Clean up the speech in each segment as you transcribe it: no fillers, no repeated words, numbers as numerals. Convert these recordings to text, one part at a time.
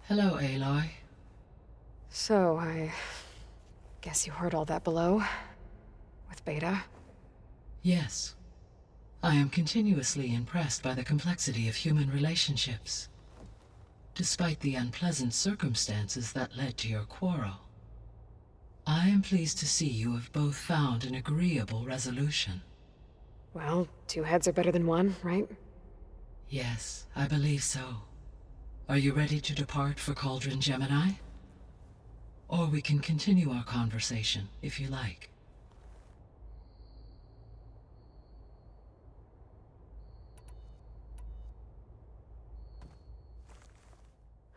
Hello, Aloy. So, I guess you heard all that below? With Beta? Yes. I am continuously impressed by the complexity of human relationships. Despite the unpleasant circumstances that led to your quarrel, I am pleased to see you have both found an agreeable resolution. Well, two heads are better than one, right? Yes, I believe so. Are you ready to depart for Cauldron Gemini? Or we can continue our conversation, if you like.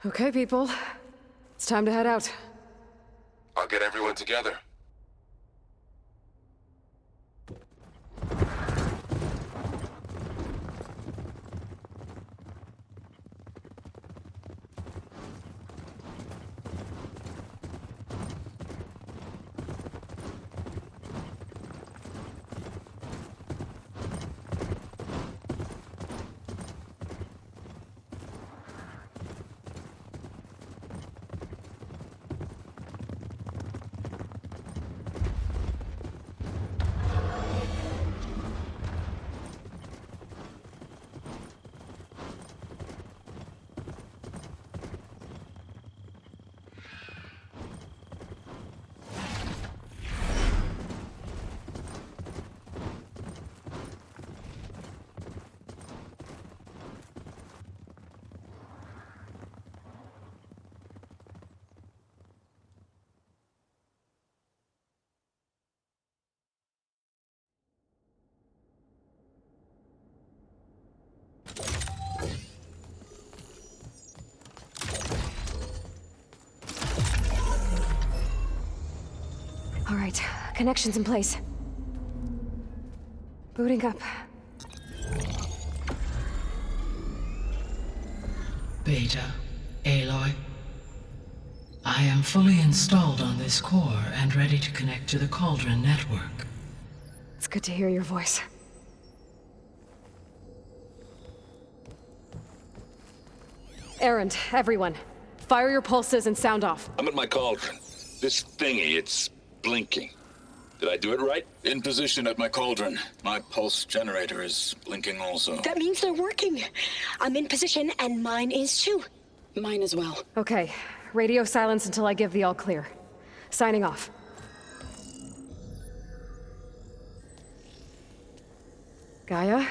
Okay, people. It's time to head out. I'll get everyone together. All right, connections in place. Booting up. Beta, Aloy. I am fully installed on this core and ready to connect to the Cauldron network. It's good to hear your voice. Erend, everyone. Fire your pulses and sound off. I'm at my cauldron. This thingy, it's blinking. Did I do it right? In position at my cauldron. My pulse generator is blinking also. That means they're working. I'm in position, and mine is too. Mine as well. Okay, radio silence until I give the all clear. Signing off. Gaia,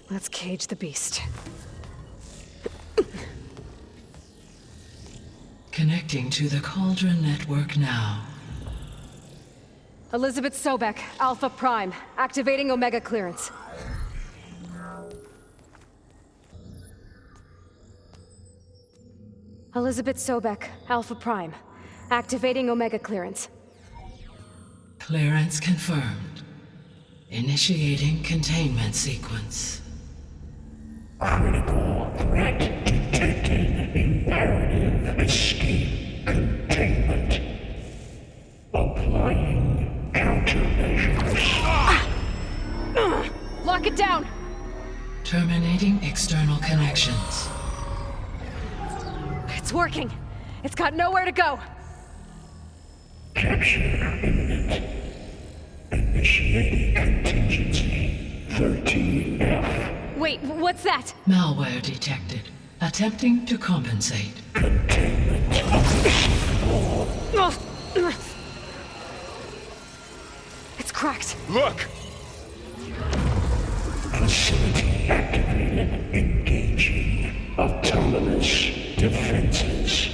let's cage the beast. Connecting to the Cauldron network now. Elizabeth Sobek, Alpha Prime, activating Omega clearance. Elizabeth Sobek, Alpha Prime, activating Omega clearance. Clearance confirmed. Initiating containment sequence. Critical threat detected. Imperative escape containment. Applying countermeasures. Lock it down! Terminating external connections. It's working! It's got nowhere to go! Capture imminent. Initiating contingency 13F. Wait, what's that? Malware detected. Attempting to compensate. Containment of It's cracked. Look! facility activated. Engaging autonomous defenses.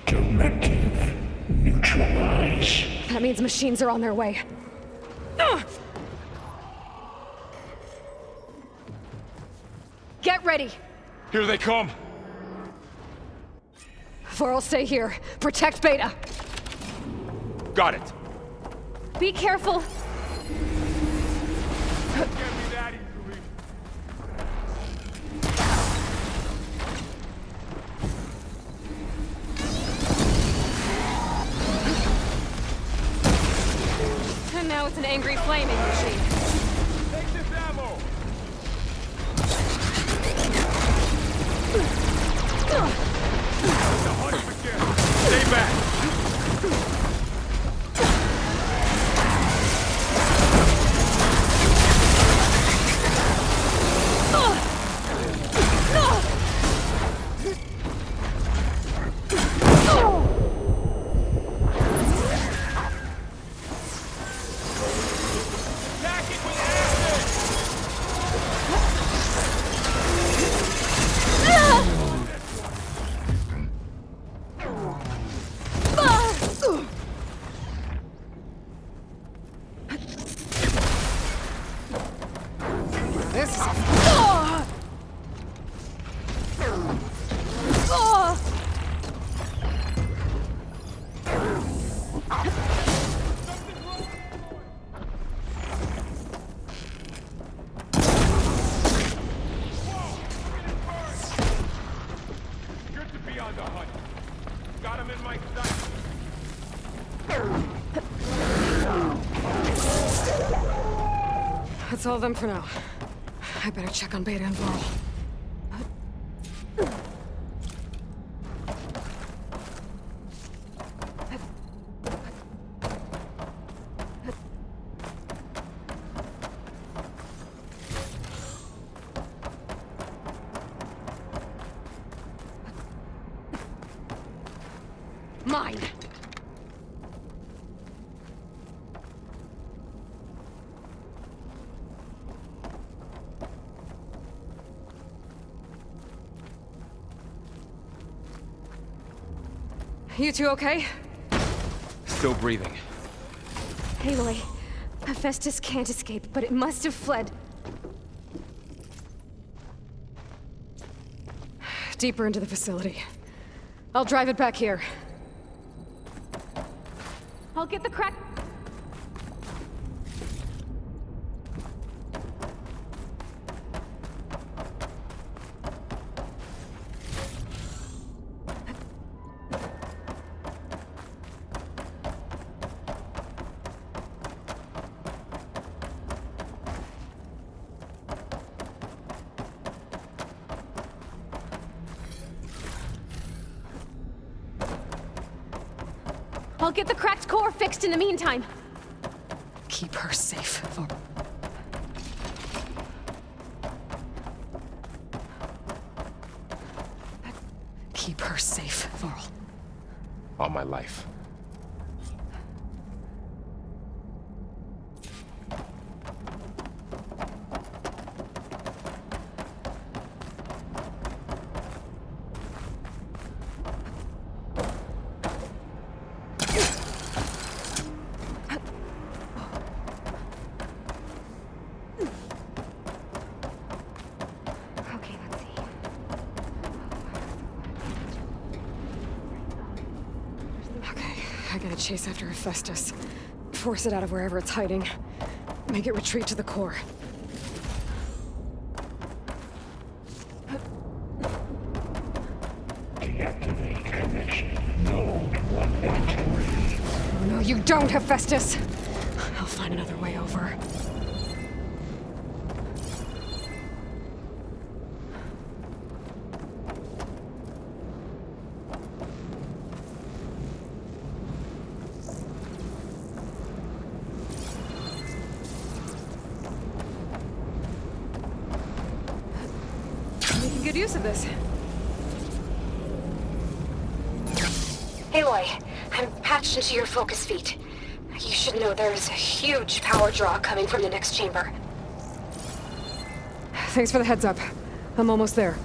Directive neutralize. That means machines are on their way. Get ready! Here they come! Vor'll stay here. Protect Beta. Got it! Be careful! And now it's an angry flaming machine. Take this ammo! Thunderhunt. Got him in my sight. That's all of them for now. I better check on Beta and Varl. Mine! You two okay? Still breathing. Aloy, Hephaestus can't escape, but it must have fled. Deeper into the facility. I'll drive it back here. I'll get the crack. I'll get the cracked core fixed in the meantime. Keep her safe, Varl. Keep her safe, Varl. All my life. Okay, let's see. Okay, I gotta chase after Hephaestus. Force it out of wherever it's hiding. Make it retreat to the core. Deactivate connection. Node 183. Oh, no, you don't, Hephaestus! I'll find another way over. Making good use of this. Aloy, I'm patched into your focus feed. You should know there's a huge power draw coming from the next chamber. Thanks for the heads up. I'm almost there.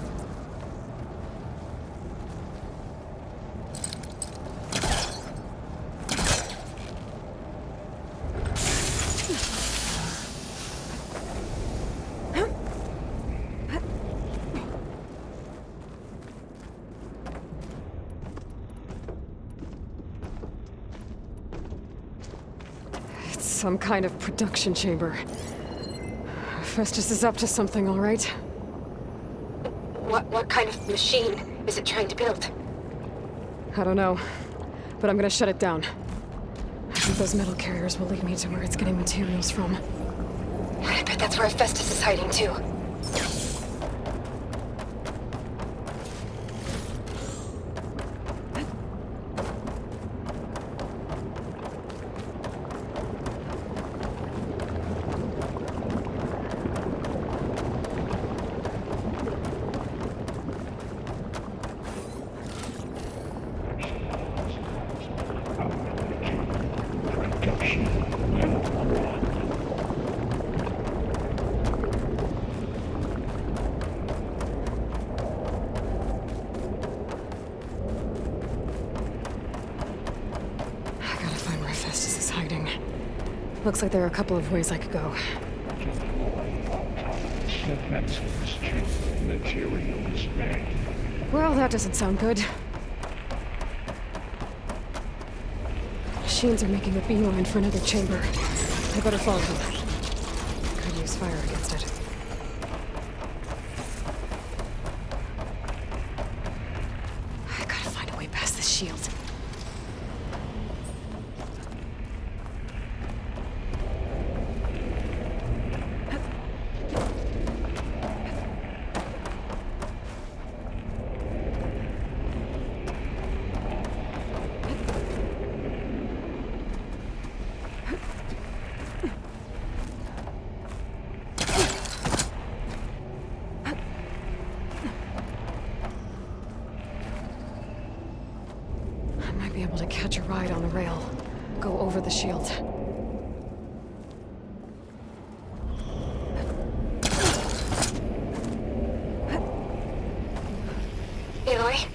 It's some kind of production chamber. Festus is up to something, all right? What kind of machine is it trying to build? I don't know, but I'm gonna shut it down. I think those metal carriers will lead me to where it's getting materials from. I bet that's where Hephaestus is hiding too. Production level 1. I gotta find where Hephaestus is hiding. Looks like there are a couple of ways I could go. Defenses to materials bank. Well, that doesn't sound good. Machines are making a beeline for another chamber. I better follow them. Could use fire against it. I gotta this shield. Be able to catch a ride on the rail, go over the shield. Aloy,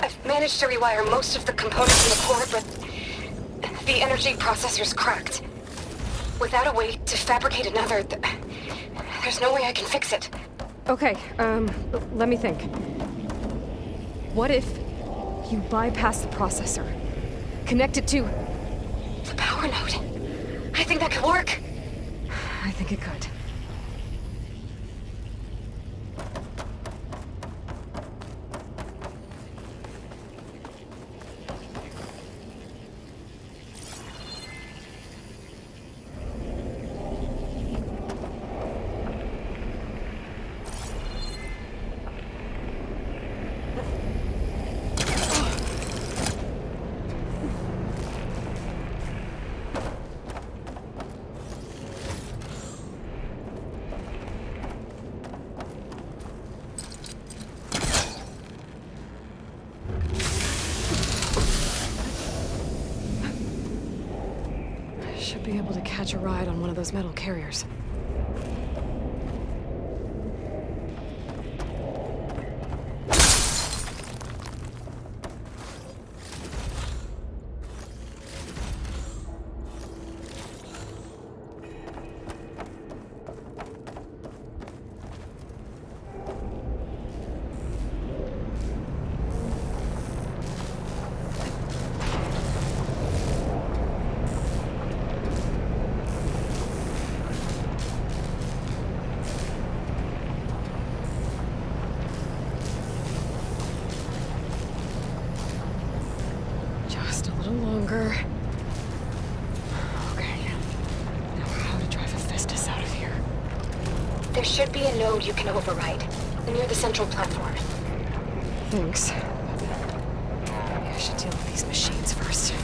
I've managed to rewire most of the components in the core, but the energy processor's cracked. Without a way to fabricate another, there's no way I can fix it. Okay, let me think. What if you bypass the processor? Connect it to... The power node. I think that could work. I think it could. Should be able to catch a ride on one of those metal carriers. Just a little longer. Okay. Now how to drive Hephaestus out of here. There should be a node you can override, near the central platform. Thanks. Maybe I should deal with these machines first.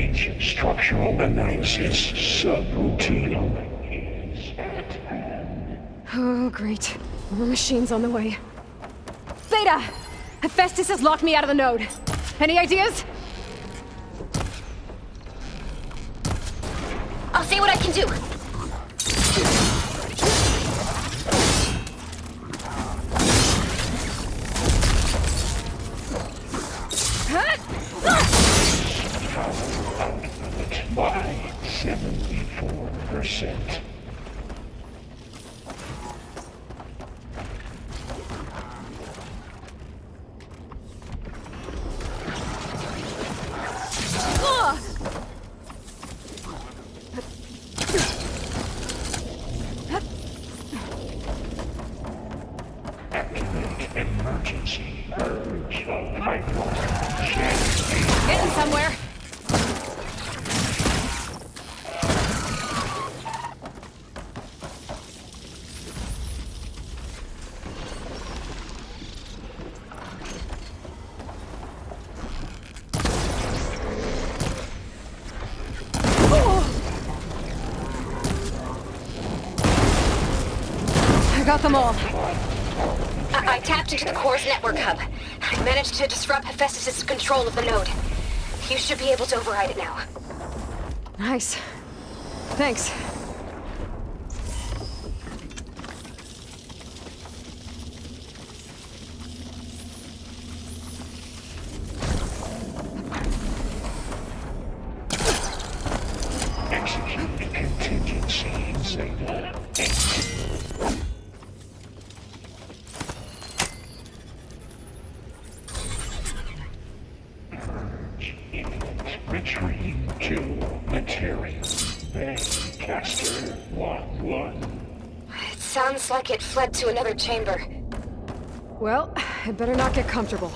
Ancient structural analysis subroutine is at hand. Oh, great. More machines on the way. Beta! Hephaestus has locked me out of the node. Any ideas? I'll see what I can do. By 74%. Activate emergency purge of pipeline. Getting somewhere. I got them all. I tapped into the core's network hub. I managed to disrupt Hephaestus' control of the node. You should be able to override it now. Nice. Thanks. Execute contingency Zeta. Retrieve to material. Caster 1-1. It sounds like it fled to another chamber. Well, I better not get comfortable.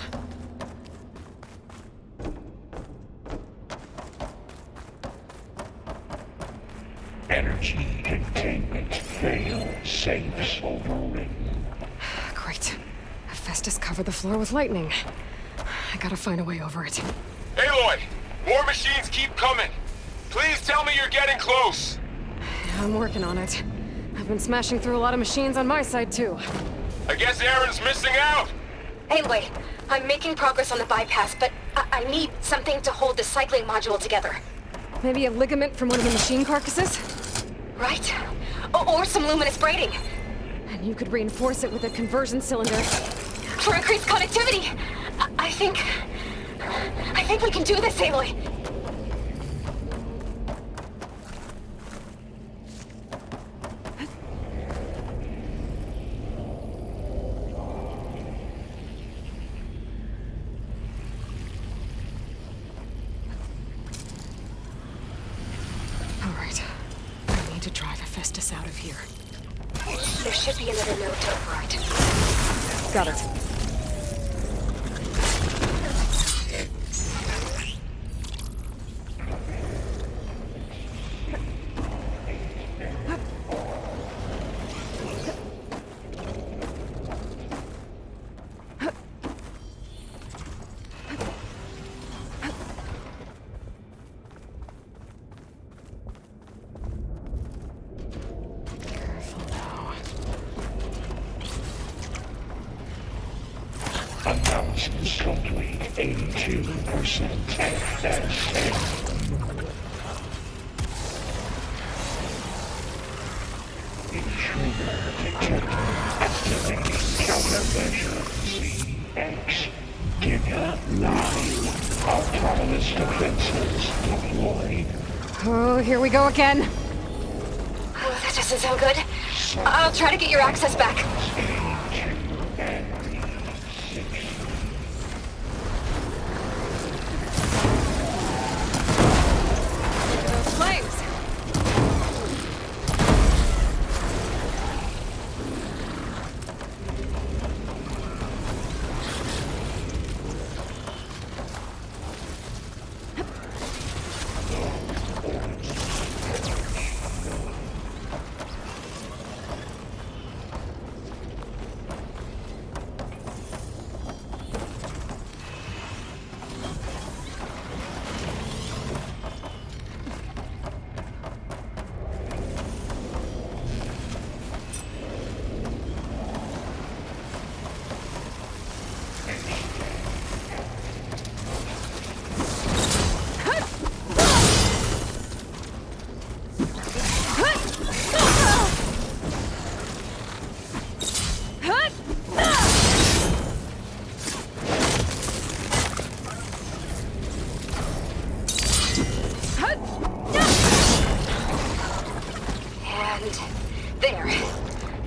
Energy containment failed. Safes overridden. Great. Hephaestus covered the floor with lightning. I gotta find a way over it. Aloy! More machines keep coming! Please tell me you're getting close! I'm working on it. I've been smashing through a lot of machines on my side, too. I guess Aaron's missing out! Anyway, I'm making progress on the bypass, but I need something to hold the cycling module together. Maybe a ligament from one of the machine carcasses? Right? Or some luminous braiding. And you could reinforce it with a conversion cylinder. For increased connectivity! I think we can do this, Aloy. All right. I need to drive Hephaestus out of here. There should be another node to override. Got it. Analysis complete. 82% FSA. Intruder detected. Activating countermeasure. CX. Giga 9. Autonomous defenses deployed. Oh, here we go again. Oh, that doesn't sound good. I'll try to get your access back. Those flames.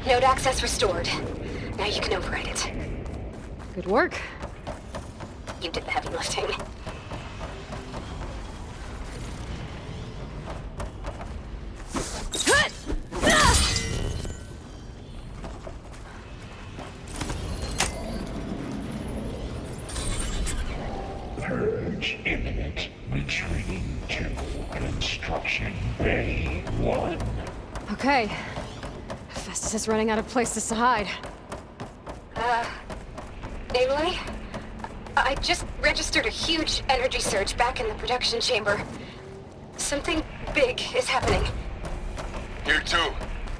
Node access restored. Now you can override it. Good work. You did the heavy lifting. Purge imminent. Retreating to Construction Bay 1. Okay. Festus is running out of places to hide. Aloy? I just registered a huge energy surge back in the production chamber. Something big is happening. Here too.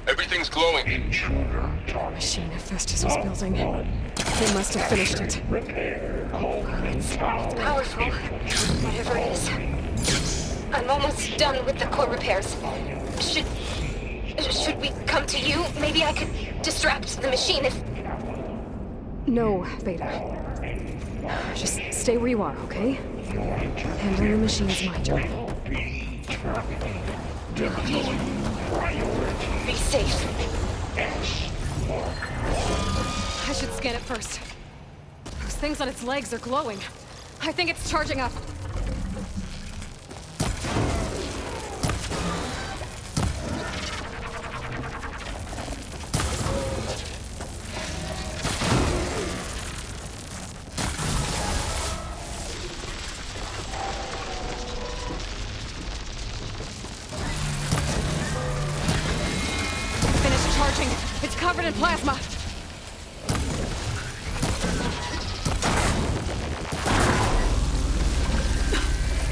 Everything's glowing. Intruder target. Machine Festus was building. They must have finished it. Repair. Cauldron Tower. Powerful. Whatever it is. I'm almost done with the core repairs. Should we come to you? Maybe I could distract the machine if... No, Beta. Just stay where you are, okay? Handling the machine is my job. Be terminated. Deploying priority. Be safe. I should scan it first. Those things on its legs are glowing. I think it's charging up. Finished charging. It's covered in plasma.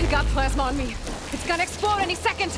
It got plasma on me. It's gonna explode any second.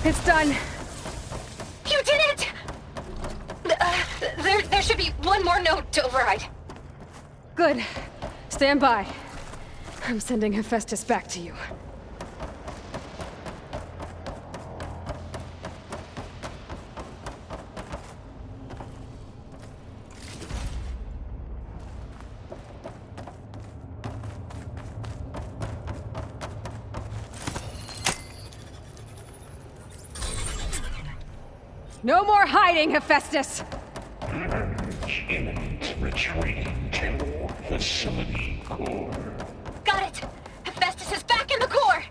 It's done. You did it! There should be one more node to override. Good. Stand by. I'm sending Hephaestus back to you. No more hiding, Hephaestus! Purge imminent. Retreating to Facility Core. Got it! Hephaestus is back in the core!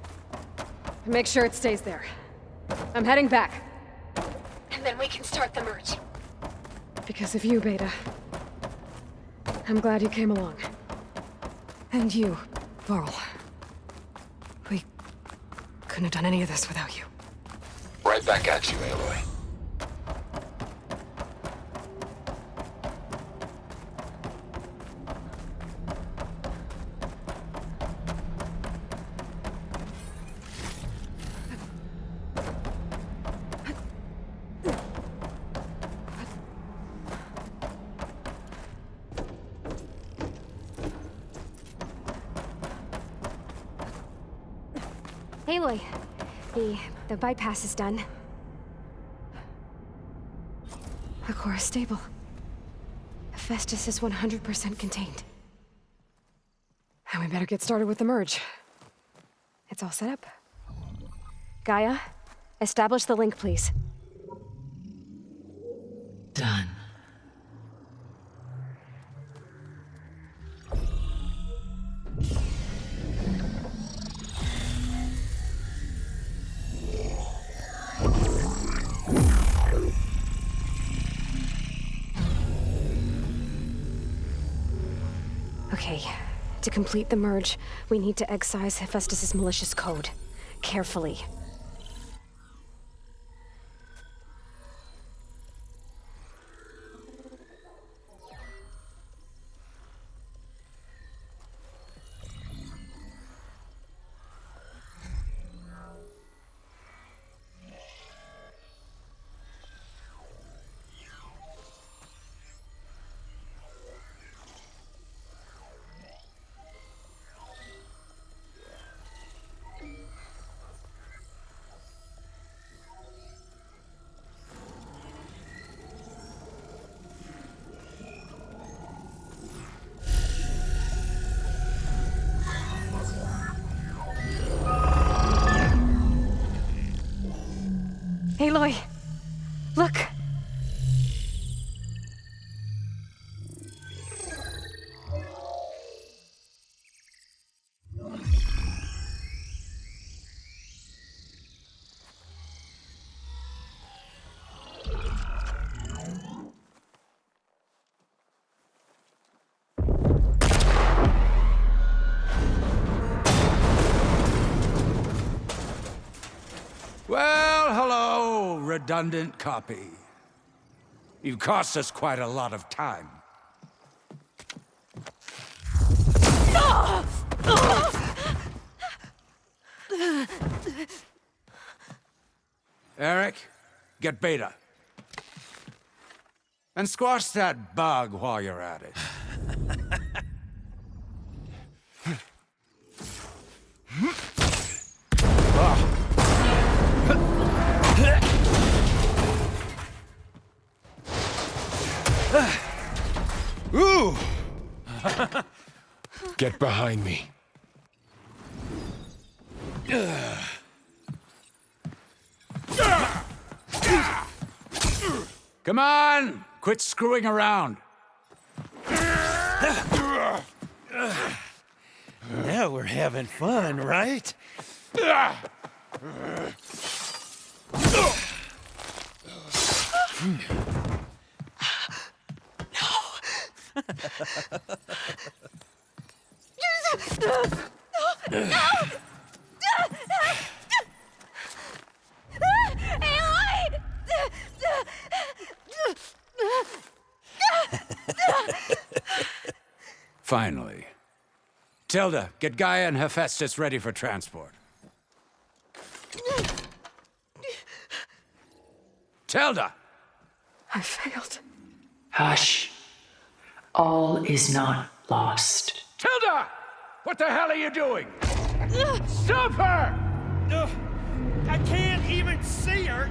Make sure it stays there. I'm heading back. And then we can start the merge. Because of you, Beta. I'm glad you came along. And you, Varl. We couldn't have done any of this without you. Right back at you, Aloy. Aloy, the bypass is done. The core is stable. Hephaestus is 100% contained. And we better get started with the merge. It's all set up. Gaia, establish the link, please. Done. Okay, to complete the merge, we need to excise Hephaestus' malicious code. Carefully. Aloy, look. Well, hello, redundant copy. You've cost us quite a lot of time. Eric, get Beta. And squash that bug while you're at it. Ooh! Get behind me. Come on! Quit screwing around. Now we're having fun, right? Finally. Tilda, get Gaia and Hephaestus ready for transport. Tilda! I failed. Hush. All is not lost. Tilda! What the hell are you doing? Stop her! I can't even see her.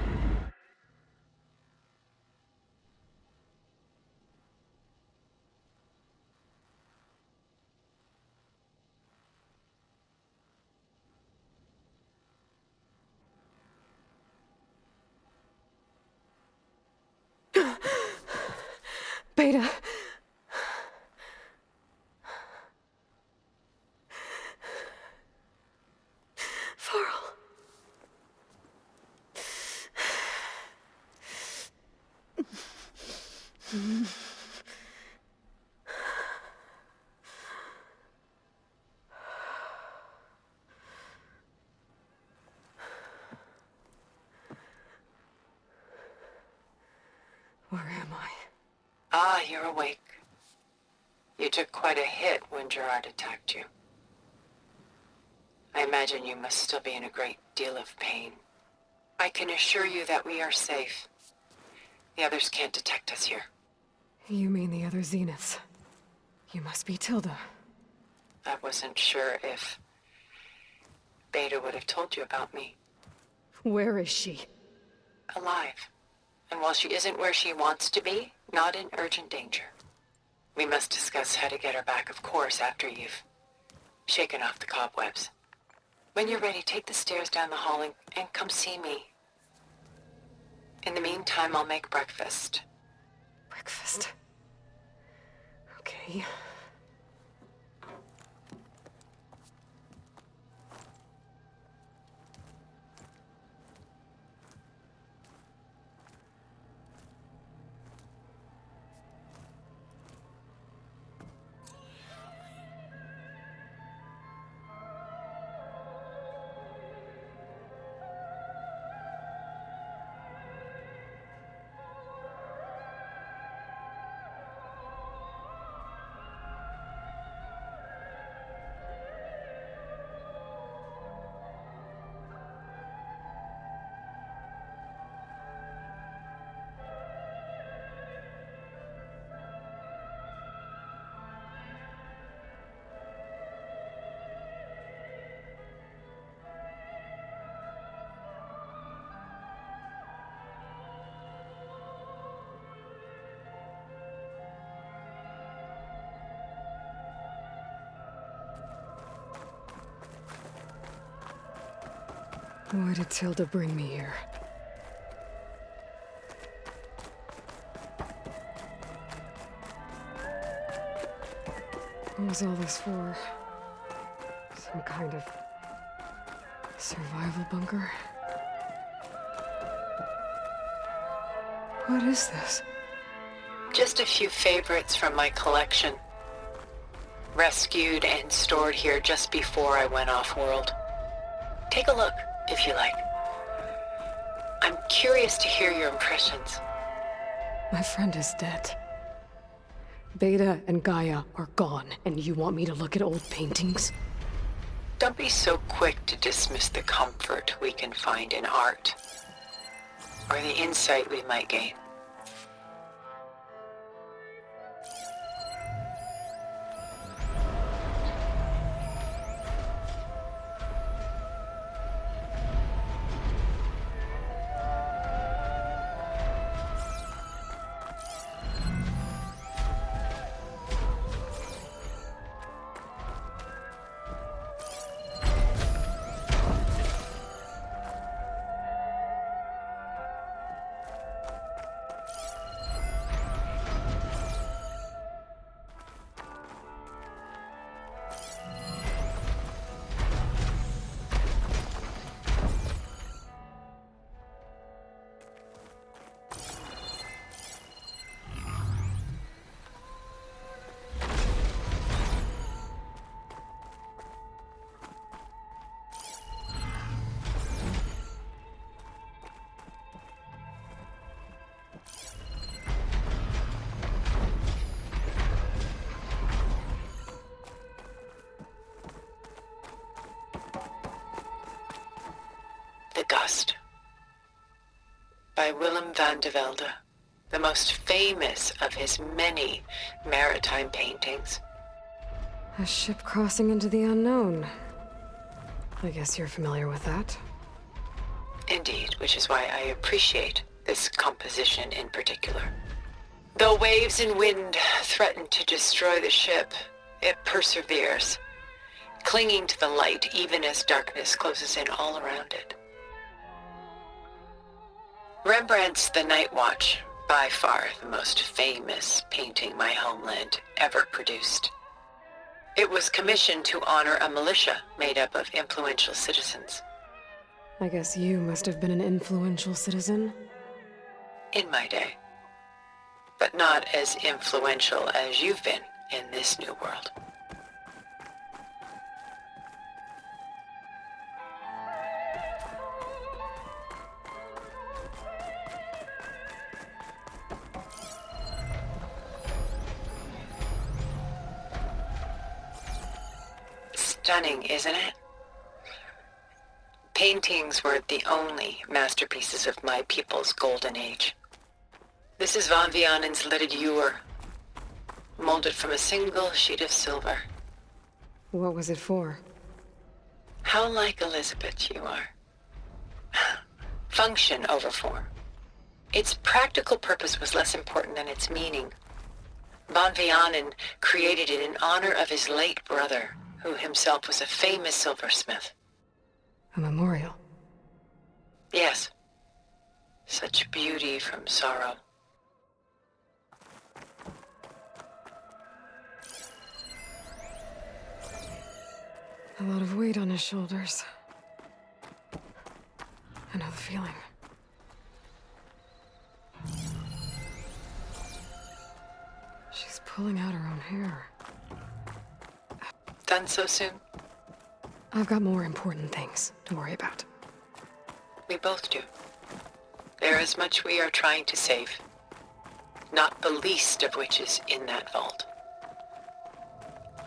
Beta. Varl. Where am I? Ah, you're awake. You took quite a hit when Gerard attacked you. I imagine you must still be in a great deal of pain. I can assure you that we are safe. The others can't detect us here. You mean the other Zeniths? You must be Tilda. I wasn't sure if Beta would have told you about me. Where is she? Alive. And while she isn't where she wants to be, not in urgent danger. We must discuss how to get her back, of course, after you've shaken off the cobwebs. When you're ready, take the stairs down the hall and come see me. In the meantime, I'll make breakfast. Breakfast. Okay. Why did Tilda bring me here? What was all this for? Some kind of survival bunker? What is this? Just a few favorites from my collection. Rescued and stored here just before I went off-world. Take a look, if you like. I'm curious to hear your impressions. My friend is dead. Beta and Gaia are gone, and you want me to look at old paintings? Don't be so quick to dismiss the comfort we can find in art, or the insight we might gain. The Gust by Willem van de Velde, the most famous of his many maritime paintings. A ship crossing into the unknown. I guess you're familiar with that. Indeed, which is why I appreciate this composition in particular. Though waves and wind threaten to destroy the ship, it perseveres, clinging to the light even as darkness closes in all around it. Rembrandt's The Night Watch, by far the most famous painting my homeland ever produced. It was commissioned to honor a militia made up of influential citizens. I guess you must have been an influential citizen. In my day. But not as influential as you've been in this new world. Stunning, isn't it? Paintings were the only masterpieces of my people's golden age. This is Van Vianen's Lidded Ewer, molded from a single sheet of silver. What was it for? How like Elizabeth you are. Function over form. Its practical purpose was less important than its meaning. Van Vianen created it in honor of his late brother, who himself was a famous silversmith. A memorial? Yes. Such beauty from sorrow. A lot of weight on his shoulders. I know the feeling. She's pulling out her own hair. Done so soon? I've got more important things to worry about. We both do. There is much we are trying to save. Not the least of which is in that vault.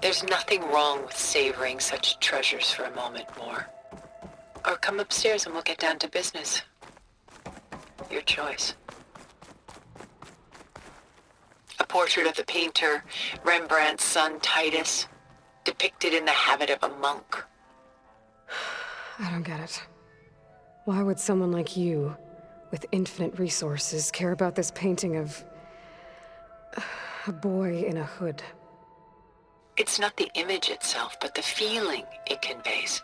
There's nothing wrong with savoring such treasures for a moment more. Or come upstairs and we'll get down to business. Your choice. A portrait of the painter, Rembrandt's son Titus, depicted in the habit of a monk. I don't get it. Why would someone like you, with infinite resources, care about this painting of a boy in a hood? It's not the image itself, but the feeling it conveys.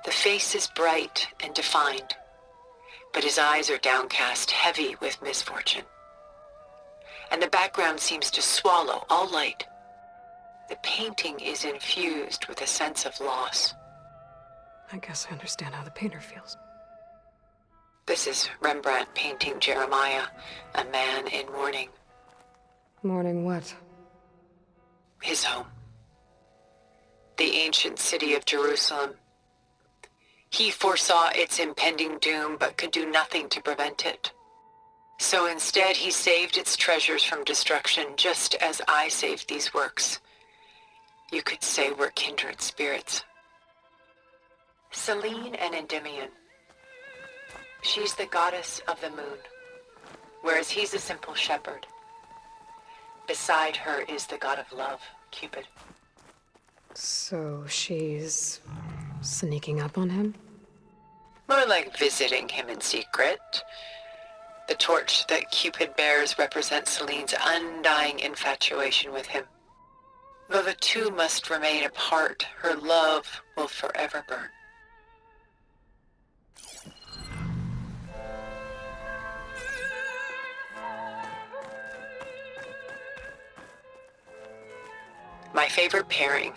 The face is bright and defined, but his eyes are downcast, heavy with misfortune. And the background seems to swallow all light. The painting is infused with a sense of loss. I guess I understand how the painter feels. This is Rembrandt painting Jeremiah, a man in mourning. Mourning what? His home. The ancient city of Jerusalem. He foresaw its impending doom, but could do nothing to prevent it. So instead, he saved its treasures from destruction, just as I saved these works. You could say we're kindred spirits. Selene and Endymion. She's the goddess of the moon, whereas he's a simple shepherd. Beside her is the god of love, Cupid. So she's sneaking up on him? More like visiting him in secret. The torch that Cupid bears represents Selene's undying infatuation with him. Though the two must remain apart, her love will forever burn. My favorite pairing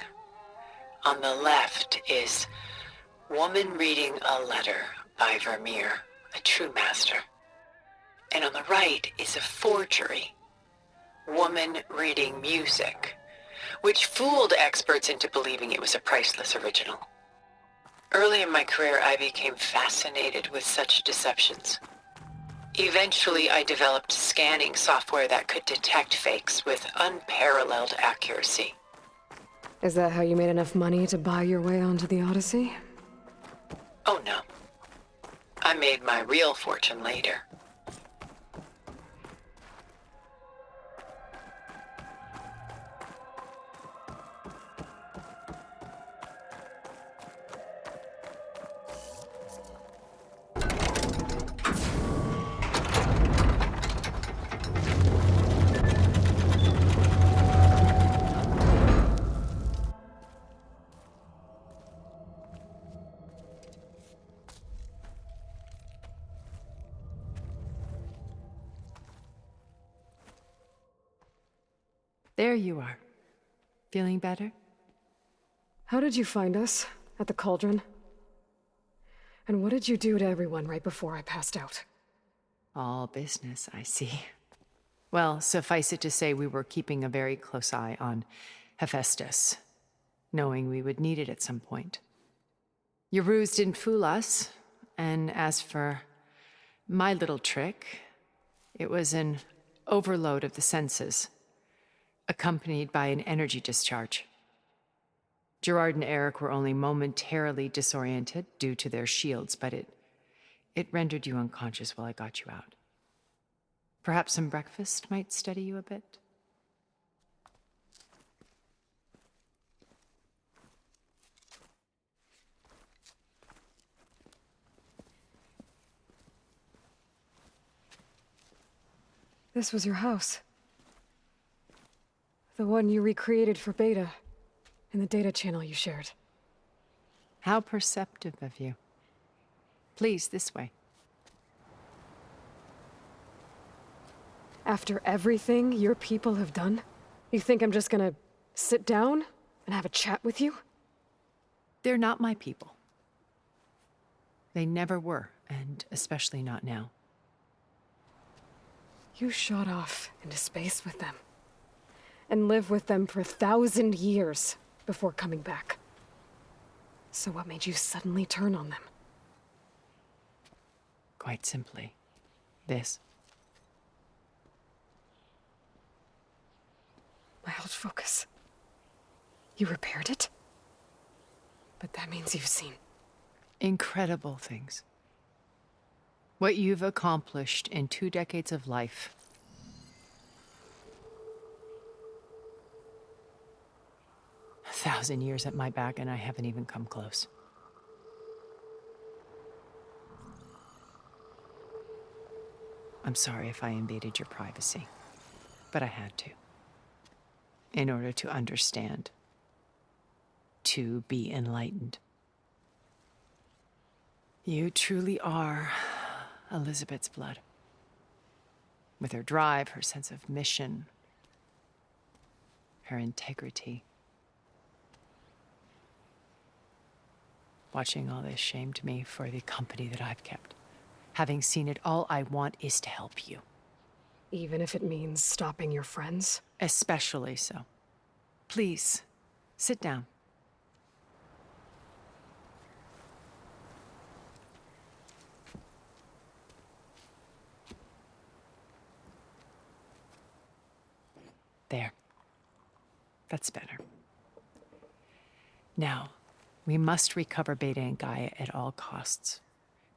on the left is Woman Reading a Letter by Vermeer, a true master. And on the right is a forgery, Woman Reading Music, which fooled experts into believing it was a priceless original. Early in my career, I became fascinated with such deceptions. Eventually, I developed scanning software that could detect fakes with unparalleled accuracy. Is that how you made enough money to buy your way onto the Odyssey? Oh no. I made my real fortune later. There you are. Feeling better? How did you find us? At the Cauldron? And what did you do to everyone right before I passed out? All business, I see. Well, suffice it to say we were keeping a very close eye on Hephaestus, knowing we would need it at some point. Your ruse didn't fool us, and as for my little trick, it was an overload of the senses, accompanied by an energy discharge. Gerard and Eric were only momentarily disoriented due to their shields, but it rendered you unconscious while I got you out. Perhaps some breakfast might steady you a bit? This was your house. The one you recreated for Beta, in the data channel you shared. How perceptive of you. Please, this way. After everything your people have done, you think I'm just gonna sit down and have a chat with you? They're not my people. They never were, and especially not now. You shot off into space with them, and lived with them for 1,000 years before coming back. So what made you suddenly turn on them? Quite simply, this. My old focus. You repaired it? But that means you've seen incredible things. What you've accomplished in 2 decades of life. A 1,000 years at my back, and I haven't even come close. I'm sorry if I invaded your privacy, but I had to. In order to understand. To be enlightened. You truly are Elizabeth's blood. With her drive, her sense of mission, her integrity. Watching all this shamed me for the company that I've kept. Having seen it, all I want is to help you. Even if it means stopping your friends? Especially so. Please, sit down. There. That's better. Now, we must recover Beta and Gaia at all costs.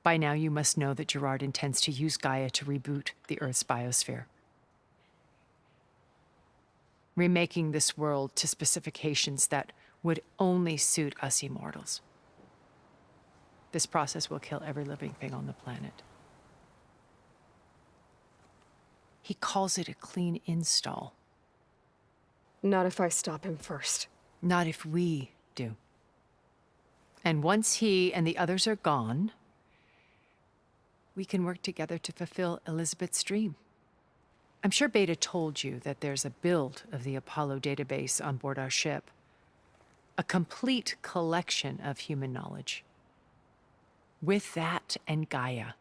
By now, you must know that Gerard intends to use Gaia to reboot the Earth's biosphere. Remaking this world to specifications that would only suit us immortals. This process will kill every living thing on the planet. He calls it a clean install. Not if I stop him first. Not if we do. And once he and the others are gone, we can work together to fulfill Elizabeth's dream. I'm sure Beta told you that there's a build of the Apollo database on board our ship. A complete collection of human knowledge. With that and Gaia,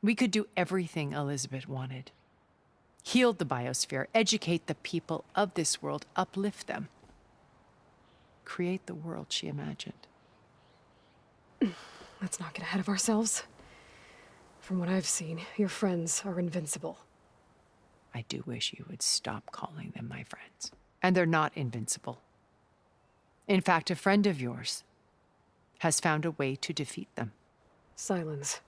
we could do everything Elizabeth wanted. Heal the biosphere, educate the people of this world, uplift them. Create the world she imagined. Let's not get ahead of ourselves. From what I've seen, your friends are invincible. I do wish you would stop calling them my friends. And they're not invincible. In fact, a friend of yours has found a way to defeat them. Silence.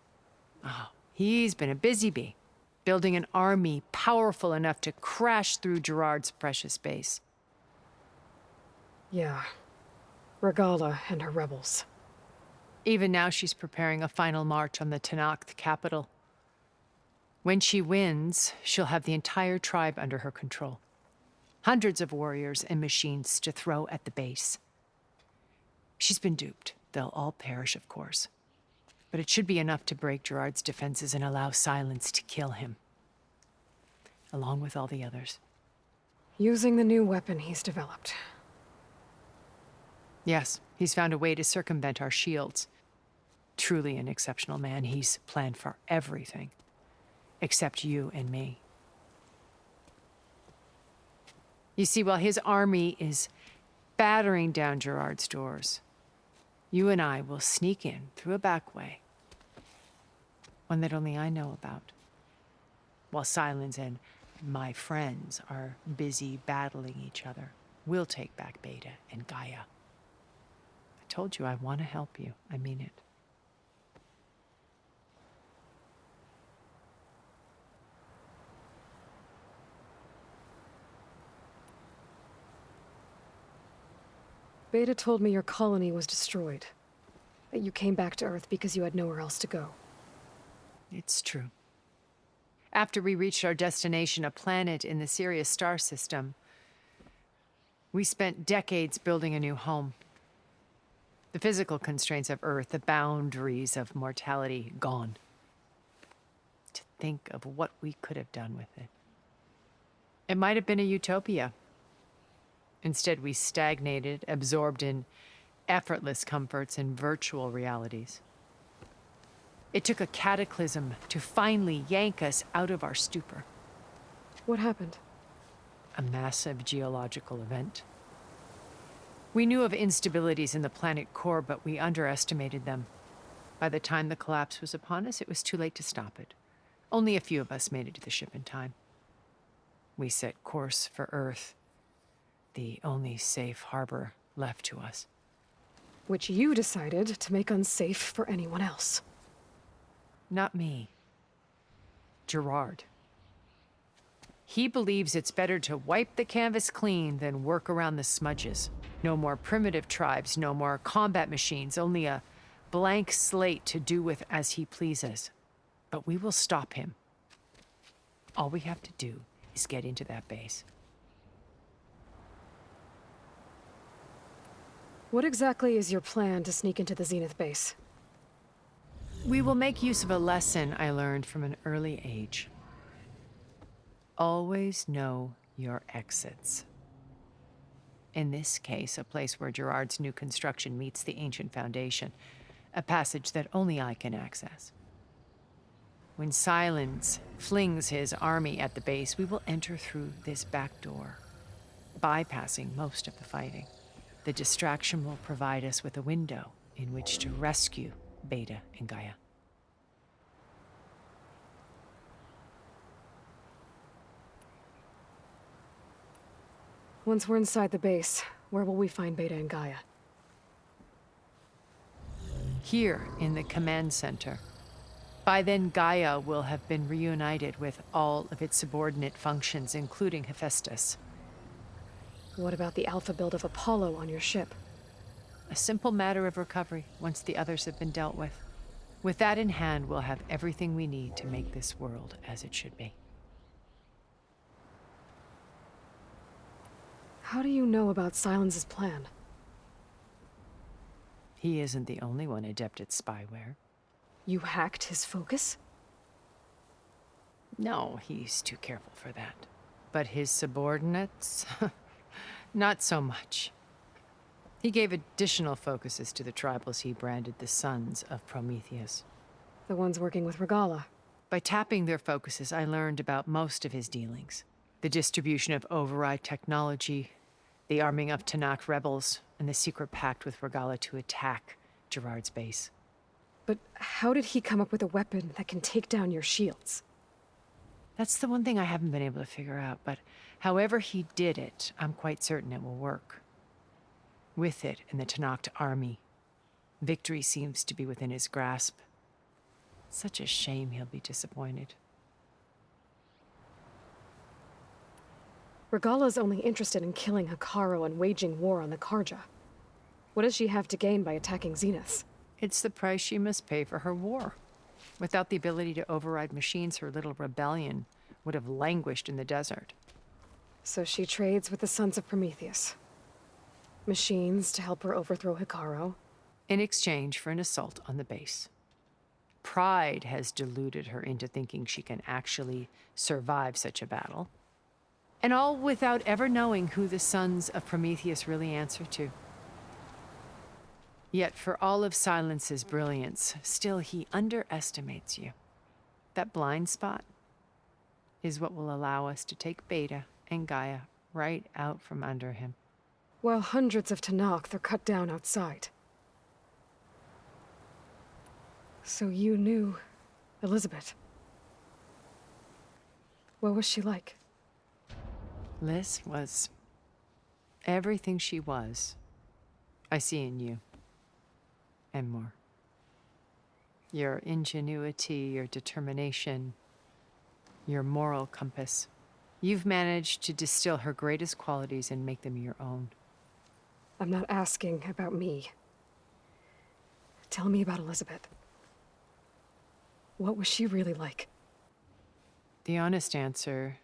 Oh, he's been a busy bee, building an army powerful enough to crash through Gerard's precious base. Yeah. Regala and her rebels. Even now, she's preparing a final march on the Tenakth capital. When she wins, she'll have the entire tribe under her control. Hundreds of warriors and machines to throw at the base. She's been duped. They'll all perish, of course. But it should be enough to break Gerard's defenses and allow Silence to kill him. Along with all the others. Using the new weapon he's developed. Yes, he's found a way to circumvent our shields. Truly an exceptional man. He's planned for everything. Except you and me. You see, while his army is battering down Gerard's doors, you and I will sneak in through a back way. One that only I know about. While Silence and my friends are busy battling each other, we'll take back Beta and Gaia. I told you I want to help you. I mean it. Beta told me your colony was destroyed. That you came back to Earth because you had nowhere else to go. It's true. After we reached our destination, a planet in the Sirius star system, we spent decades building a new home. The physical constraints of Earth, the boundaries of mortality, gone. To think of what we could have done with it. It might have been a utopia. Instead, we stagnated, absorbed in effortless comforts and virtual realities. It took a cataclysm to finally yank us out of our stupor. What happened? A massive geological event. We knew of instabilities in the planet core, but we underestimated them. By the time the collapse was upon us, it was too late to stop it. Only a few of us made it to the ship in time. We set course for Earth, the only safe harbor left to us. Which you decided to make unsafe for anyone else. Not me. Gerard. He believes it's better to wipe the canvas clean than work around the smudges. No more primitive tribes, no more combat machines, only a blank slate to do with as he pleases. But we will stop him. All we have to do is get into that base. What exactly is your plan to sneak into the Zenith base? We will make use of a lesson I learned from an early age. Always know your exits. In this case, a place where Gerard's new construction meets the ancient foundation, a passage that only I can access. When Silence flings his army at the base, we will enter through this back door, bypassing most of the fighting. The distraction will provide us with a window in which to rescue Beta and Gaia. Once we're inside the base, where will we find Beta and Gaia? Here in the command center. By then, Gaia will have been reunited with all of its subordinate functions, including Hephaestus. What about the alpha build of Apollo on your ship? A simple matter of recovery once the others have been dealt with. With that in hand, we'll have everything we need to make this world as it should be. How do you know about Silence's plan? He isn't the only one adept at spyware. You hacked his focus? No, he's too careful for that. But his subordinates? Not so much. He gave additional focuses to the tribals he branded the Sons of Prometheus. The ones working with Regalla. By tapping their focuses, I learned about most of his dealings. The distribution of override technology, the arming of Tanakh rebels, and the secret pact with Regalla to attack Gerard's base. But how did he come up with a weapon that can take down your shields? That's the one thing I haven't been able to figure out, but however he did it, I'm quite certain it will work. With it and the Tanakh army, victory seems to be within his grasp. Such a shame he'll be disappointed. Regalla's only interested in killing Hekarro and waging war on the Karja. What does she have to gain by attacking Zenith? It's the price she must pay for her war. Without the ability to override machines, her little rebellion would have languished in the desert. So she trades with the Sons of Prometheus. Machines to help her overthrow Hekarro. In exchange for an assault on the base. Pride has deluded her into thinking she can actually survive such a battle. And all without ever knowing who the Sons of Prometheus really answer to. Yet for all of Silence's brilliance, still he underestimates you. That blind spot is what will allow us to take Beta and Gaia right out from under him. While hundreds of Tanakh are cut down outside. So you knew Elizabeth. What was she like? Liz was everything she was. I see in you. And more. Your ingenuity, your determination, your moral compass. You've managed to distill her greatest qualities and make them your own. I'm not asking about me. Tell me about Elizabeth. What was she really like? The honest answer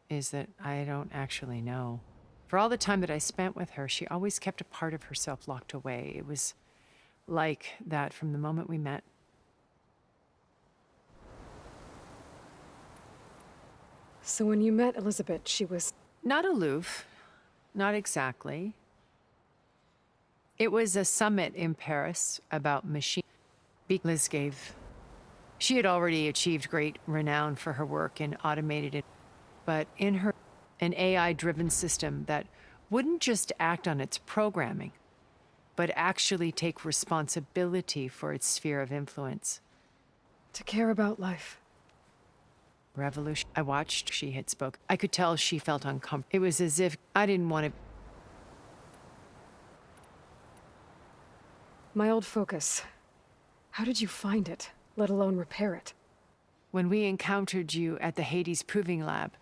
is that I don't actually know. For all the time that I spent with her, she always kept a part of herself locked away. It was like that from the moment we met. So when you met Elizabeth, she was... Not aloof. Not exactly. It was a summit in Paris about machine... Liz gave. She had already achieved great renown for her work in automated... But in her... an AI-driven system that wouldn't just act on its programming, but actually take responsibility for its sphere of influence. To care about life. Revolution. I watched she had spoke. I could tell she felt uncomfortable. It was as if I didn't want to... My old focus. How did you find it, let alone repair it? When we encountered you at the Hades Proving Lab,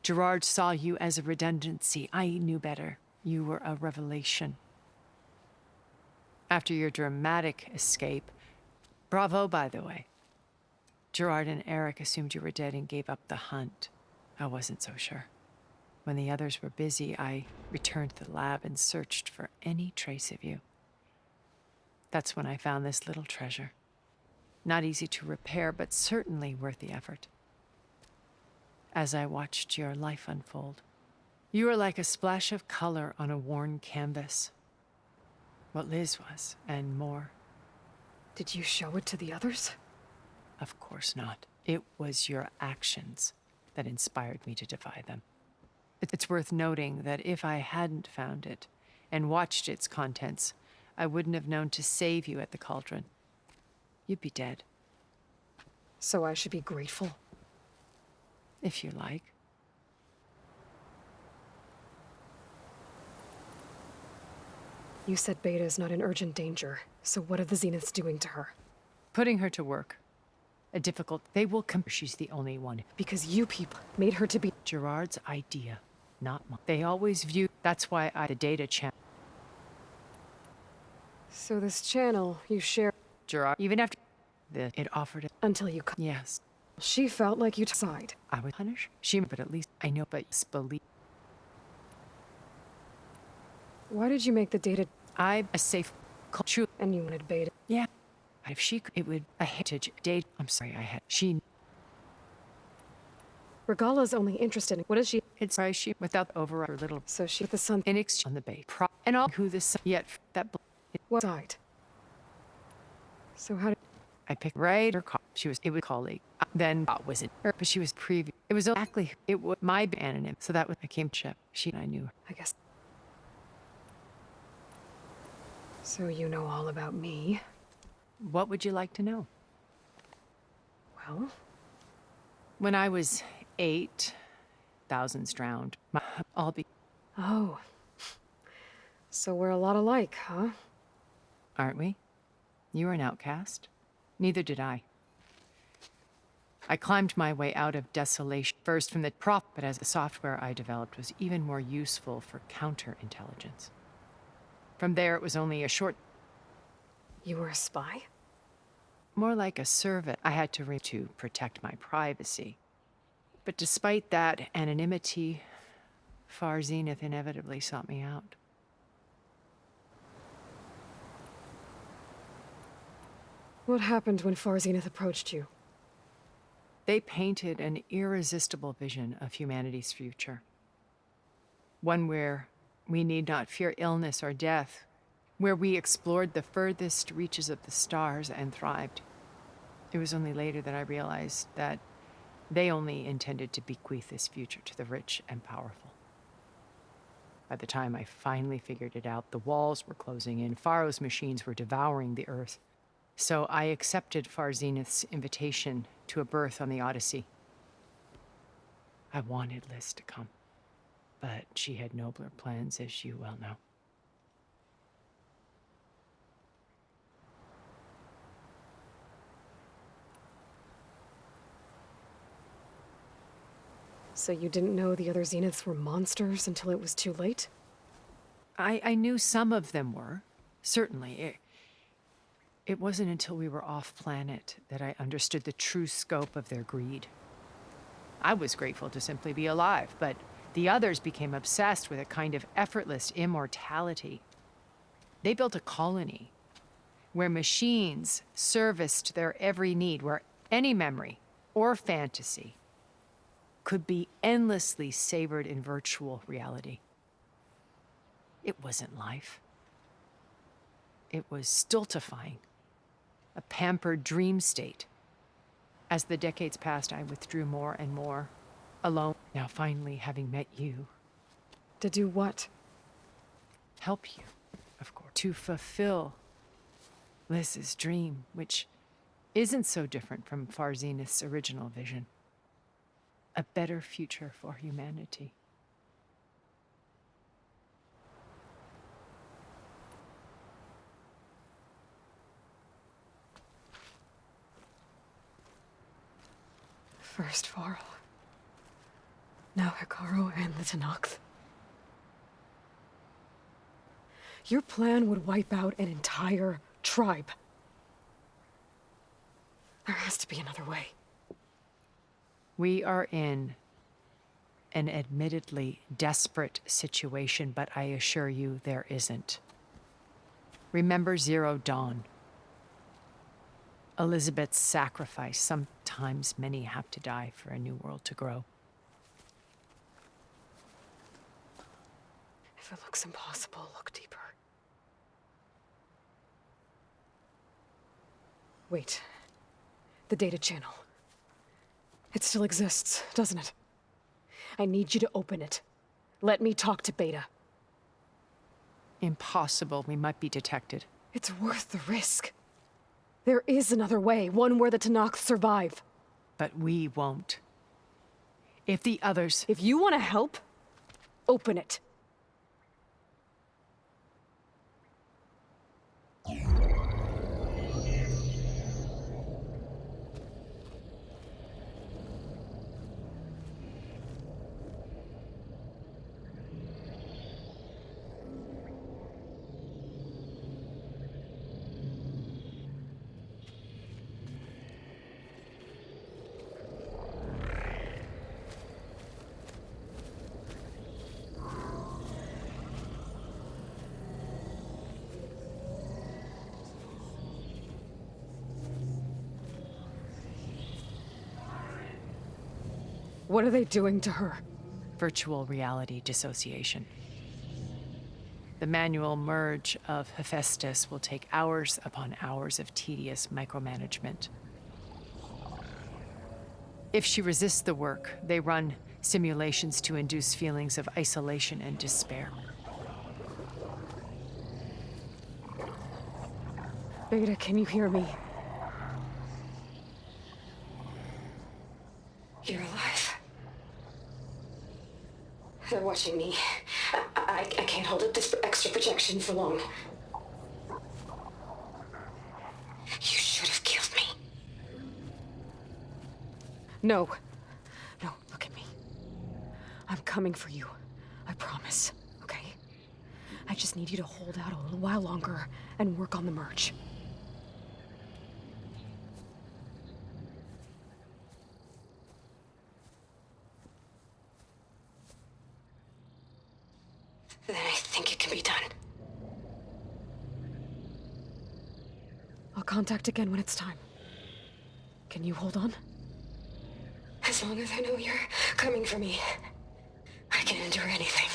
Gerard saw you as a redundancy. I knew better. You were a revelation. After your dramatic escape, bravo, by the way. Gerard and Eric assumed you were dead and gave up the hunt. I wasn't so sure. When the others were busy, I returned to the lab and searched for any trace of you. That's when I found this little treasure. Not easy to repair, but certainly worth the effort. As I watched your life unfold, You were like a splash of color on a worn canvas. What Liz was, and more. Did you show it to the others? Of course not. It was your actions that inspired me to defy them. It's worth noting that if I hadn't found it and watched its contents, I wouldn't have known to save you at the cauldron. You'd be dead. So I should be grateful? If you like. You said Beta is not in urgent danger, so what are the Zeniths doing to her? Putting her to work. They will come. She's the only one. Because you people made her to be Gerard's idea, not mine. They always view. That's why the data channel. So this channel you share. Gerard, even after it offered it. Until you Yes. She felt like you side. I would punish. But at least I know, but believe. Why did you make the data? I'm a safe true. And you wanted Beta. Yeah. If she could, it would a heritage date. I'm sorry, I had. She. Regala's only interested in what is she? It's why she without over her little. So she with the sun in exchange on the bay. And all who the sun yet that. What side? So how did I picked right her call? She was it was colleague. Then was it her? But she was previous. It was exactly it was my anonym. So that was I came to she and I knew her. I guess. So you know all about me. What would you like to know? Well, when I was 8, thousands drowned. I'll be. Oh. So we're a lot alike, huh? Aren't we? You were an outcast. Neither did I. I climbed my way out of desolation, first from the prop, but as the software I developed was even more useful for counterintelligence. From there, it was only a short. You were a spy? More like a servant. I had to protect my privacy. But despite that anonymity, Far Zenith inevitably sought me out. What happened when Far Zenith approached you? They painted an irresistible vision of humanity's future. One where we need not fear illness or death, where we explored the furthest reaches of the stars and thrived. It was only later that I realized that they only intended to bequeath this future to the rich and powerful. By the time I finally figured it out, the walls were closing in, Faro's machines were devouring the Earth. So I accepted Far Zenith's invitation to a berth on the Odyssey. I wanted Liz to come, but she had nobler plans, as you well know. So you didn't know the other Zeniths were monsters until it was too late? I knew some of them were, certainly. It wasn't until we were off-planet that I understood the true scope of their greed. I was grateful to simply be alive, but the others became obsessed with a kind of effortless immortality. They built a colony where machines serviced their every need, where any memory or fantasy could be endlessly savored in virtual reality. It wasn't life. It was stultifying, a pampered dream state. As the decades passed, I withdrew more and more, alone. Now finally, having met you. To do what? Help you, of course. To fulfill Liz's dream, which isn't so different from Far Zenith's original vision. A better future for humanity. First Varl. Now Hekarro and the Tenakth. Your plan would wipe out an entire tribe. There has to be another way. We are in an admittedly desperate situation, but I assure you there isn't. Remember Zero Dawn. Elizabeth's sacrifice. Sometimes many have to die for a new world to grow. If it looks impossible, look deeper. Wait. The data channel. It still exists, doesn't it? I need you to open it. Let me talk to Beta. Impossible. We might be detected. It's worth the risk. There is another way, one where the Tenakth survive. But we won't. If the others... If you want to help, open it. What are they doing to her? Virtual reality dissociation. The manual merge of Hephaestus will take hours upon hours of tedious micromanagement. If she resists the work, they run simulations to induce feelings of isolation and despair. Beta, can you hear me? You're alive. They're watching me. I can't hold up this extra projection for long. You should have killed me. No. No, look at me. I'm coming for you. I promise, okay? I just need you to hold out a little while longer and work on the merge. Then I think it can be done. I'll contact again when it's time. Can you hold on? As long as I know you're coming for me, I can endure anything.